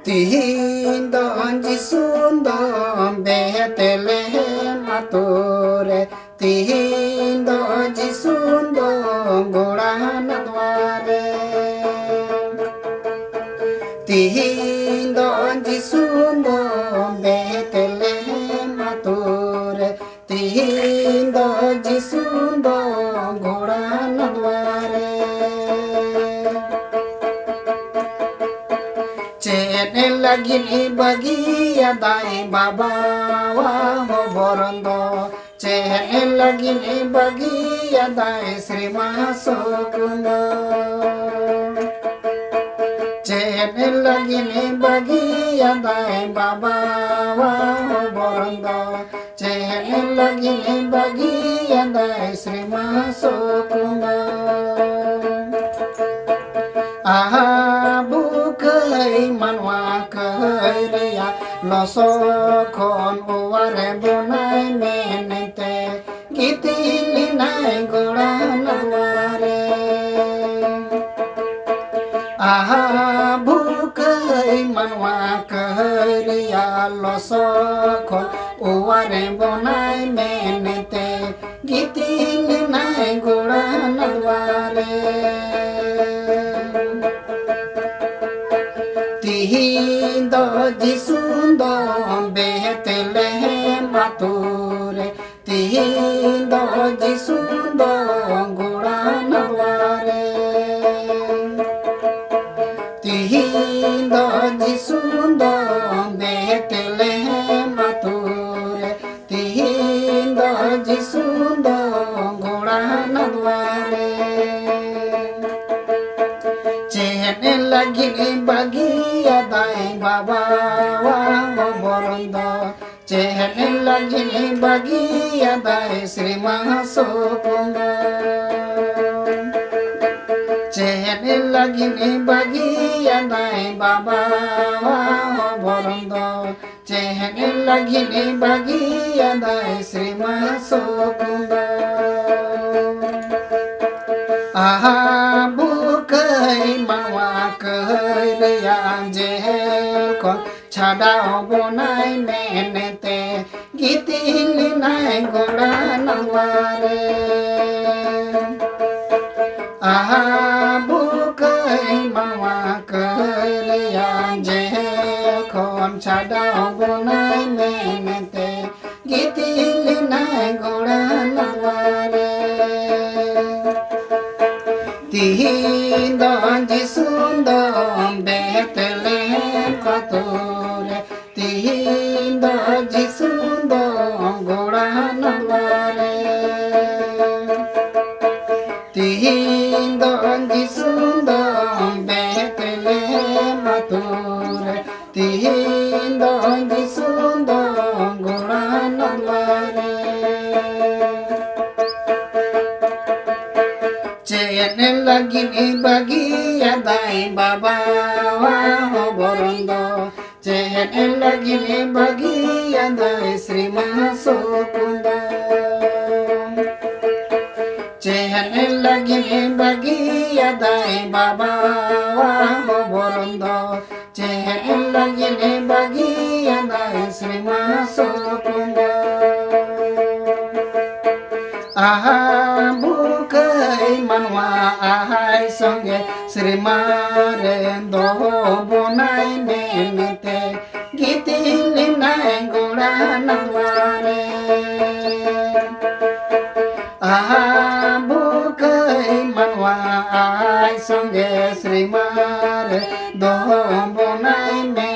Tihindo Jisundo Betlehem atore Tihindo Jisundo Gorana dware Tihindo Jisundo Betlehem atore Tihindo Jisundo Gorana dware Cene lagi bagi adai baba ho borondo Cene lagi bagi adai Sri Mahasukunda Cene lagi bagi adai baba ho borondo Cene lagi bagi adai Sri Mahasukunda bukai manwa kai ria loso kon uare bonai menete gitili nai goran ware bukai manwa kai ria loso kon uare bonai menete gitili nai goran ware Tihindo Jisundo Betlehem atore Tihindo Jisundo Gorana dware Tihindo Jisundo Betlehem atore Tihindo Jisundo Gorana dware Cene lagi bagi adai baba ho borondo Cene lagi bagi adai Sri Mahasukunda Cene lagi bagi adai baba ho borondo Cene lagi bagi adai Sri Mahasukunda bukai manwa kai ria jehel kon chada bonai menete gitili nai gorana ware bukai manwa kai ria jehel kon chada bonai menete gitili nai gorana ware Tihindo Jisundo Betlehem atore Tihindo Jisundo Gorana dware Tihindo Jisundo Betlehem atore Tihindo Jisundo Gorana dware Cene lagi bagi adai baba ho borondo Cene lagi bagi adai Sri Mahasukunda Cene lagi bagi adai baba ho borondo Cene lagi bagi adai Sri Mahasukunda bukai manwa ahai songe Sri Marendo bonai menete gitili nai gorana dware bukai manwa ahai songe Sri Marendo bonai menete